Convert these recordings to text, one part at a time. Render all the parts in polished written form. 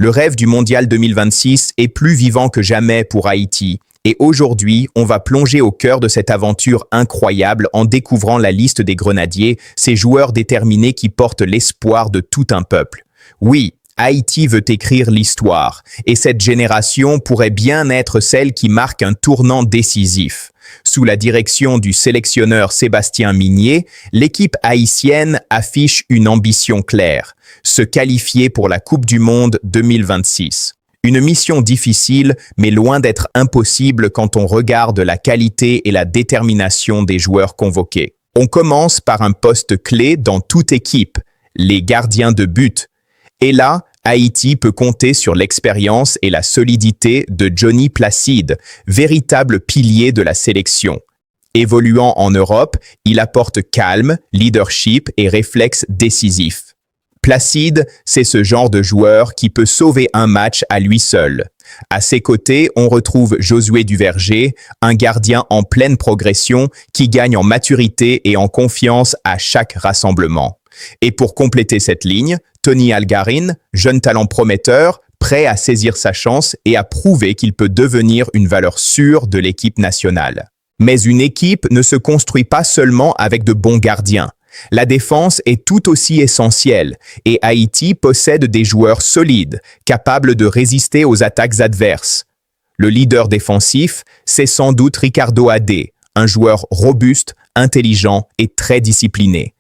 Le rêve du Mondial 2026 est plus vivant que jamais pour Haïti. Et aujourd'hui, on va plonger au cœur de cette aventure incroyable en découvrant la liste des Grenadiers, ces joueurs déterminés qui portent l'espoir de tout un peuple. Oui, Haïti veut écrire l'histoire, et cette génération pourrait bien être celle qui marque un tournant décisif. Sous la direction du sélectionneur Sébastien Migné, l'équipe haïtienne affiche une ambition claire, se qualifier pour la Coupe du Monde 2026. Une mission difficile, mais loin d'être impossible quand on regarde la qualité et la détermination des joueurs convoqués. On commence par un poste clé dans toute équipe, les gardiens de but. Et là, Haïti peut compter sur l'expérience et la solidité de Johnny Placide, véritable pilier de la sélection. Évoluant en Europe, il apporte calme, leadership et réflexes décisifs. Placide, c'est ce genre de joueur qui peut sauver un match à lui seul. À ses côtés, on retrouve Josué Duverger, un gardien en pleine progression qui gagne en maturité et en confiance à chaque rassemblement. Et pour compléter cette ligne, Tony Algarin, jeune talent prometteur, prêt à saisir sa chance et à prouver qu'il peut devenir une valeur sûre de l'équipe nationale. Mais une équipe ne se construit pas seulement avec de bons gardiens. La défense est tout aussi essentielle et Haïti possède des joueurs solides, capables de résister aux attaques adverses. Le leader défensif, c'est sans doute Ricardo Adé, un joueur robuste, intelligent et très discipliné.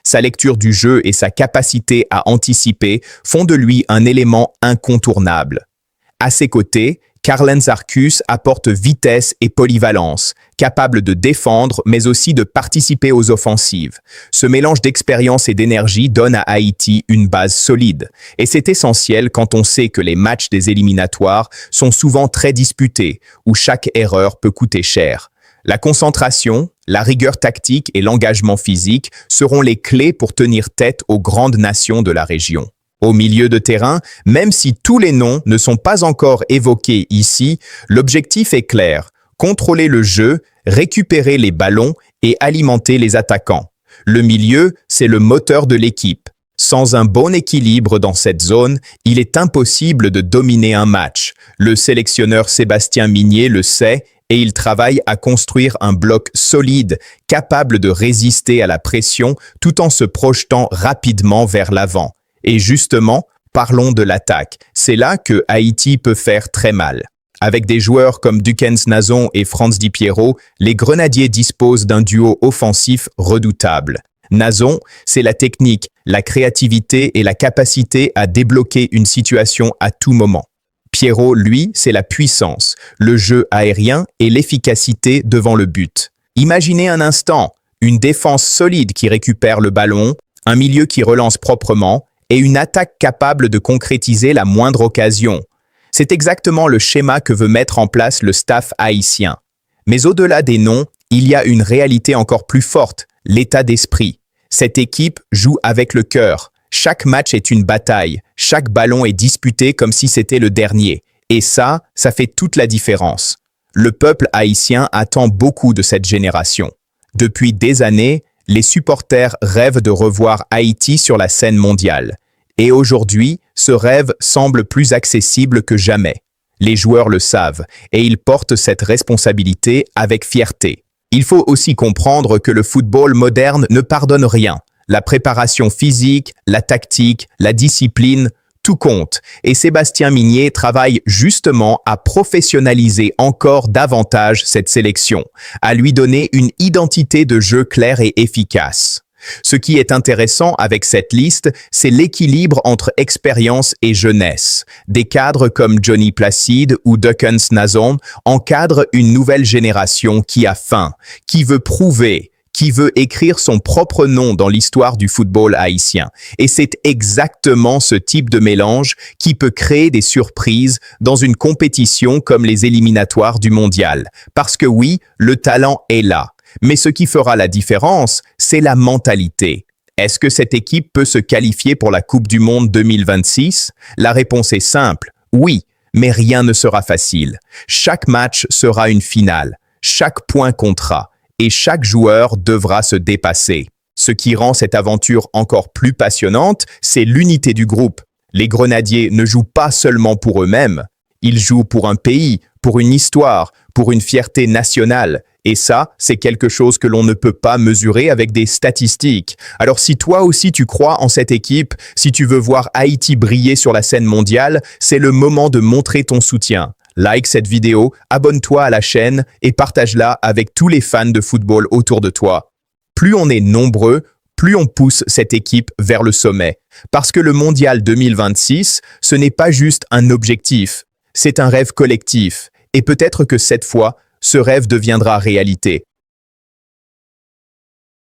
Sa lecture du jeu et sa capacité à anticiper font de lui un élément incontournable. À ses côtés, Carlens Arcus apporte vitesse et polyvalence, capable de défendre mais aussi de participer aux offensives. Ce mélange d'expérience et d'énergie donne à Haïti une base solide. Et c'est essentiel quand on sait que les matchs des éliminatoires sont souvent très disputés, où chaque erreur peut coûter cher. La concentration, la rigueur tactique et l'engagement physique seront les clés pour tenir tête aux grandes nations de la région. Au milieu de terrain, même si tous les noms ne sont pas encore évoqués ici, l'objectif est clair, contrôler le jeu, récupérer les ballons et alimenter les attaquants. Le milieu, c'est le moteur de l'équipe. Sans un bon équilibre dans cette zone, il est impossible de dominer un match. Le sélectionneur Sébastien Migné le sait et il travaille à construire un bloc solide, capable de résister à la pression tout en se projetant rapidement vers l'avant. Et justement, parlons de l'attaque. C'est là que Haïti peut faire très mal. Avec des joueurs comme Dukens Nazon et Franz Di Piero, les Grenadiers disposent d'un duo offensif redoutable. Nazon, c'est la technique, la créativité et la capacité à débloquer une situation à tout moment. Piero, lui, c'est la puissance, le jeu aérien et l'efficacité devant le but. Imaginez un instant, une défense solide qui récupère le ballon, un milieu qui relance proprement, et une attaque capable de concrétiser la moindre occasion. C'est exactement le schéma que veut mettre en place le staff haïtien. Mais au-delà des noms, il y a une réalité encore plus forte, l'état d'esprit. Cette équipe joue avec le cœur. Chaque match est une bataille, chaque ballon est disputé comme si c'était le dernier. Et ça fait toute la différence. Le peuple haïtien attend beaucoup de cette génération. Depuis des années, les supporters rêvent de revoir Haïti sur la scène mondiale. Et aujourd'hui, ce rêve semble plus accessible que jamais. Les joueurs le savent et ils portent cette responsabilité avec fierté. Il faut aussi comprendre que le football moderne ne pardonne rien. La préparation physique, la tactique, la discipline, tout compte. Et Sébastien Migné travaille justement à professionnaliser encore davantage cette sélection, à lui donner une identité de jeu claire et efficace. Ce qui est intéressant avec cette liste, c'est l'équilibre entre expérience et jeunesse. Des cadres comme Johnny Placide ou Dukens Nazon encadrent une nouvelle génération qui a faim, qui veut prouver, qui veut écrire son propre nom dans l'histoire du football haïtien. Et c'est exactement ce type de mélange qui peut créer des surprises dans une compétition comme les éliminatoires du mondial. Parce que oui, le talent est là. Mais ce qui fera la différence, c'est la mentalité. Est-ce que cette équipe peut se qualifier pour la Coupe du Monde 2026? La réponse est simple, oui, mais rien ne sera facile. Chaque match sera une finale, chaque point comptera, et chaque joueur devra se dépasser. Ce qui rend cette aventure encore plus passionnante, c'est l'unité du groupe. Les Grenadiers ne jouent pas seulement pour eux-mêmes, ils jouent pour un pays, pour une histoire, pour une fierté nationale. Et ça, c'est quelque chose que l'on ne peut pas mesurer avec des statistiques. Alors si toi aussi tu crois en cette équipe, si tu veux voir Haïti briller sur la scène mondiale, c'est le moment de montrer ton soutien. Like cette vidéo, abonne-toi à la chaîne et partage-la avec tous les fans de football autour de toi. Plus on est nombreux, plus on pousse cette équipe vers le sommet. Parce que le Mondial 2026, ce n'est pas juste un objectif, c'est un rêve collectif. Et peut-être que cette fois, ce rêve deviendra réalité.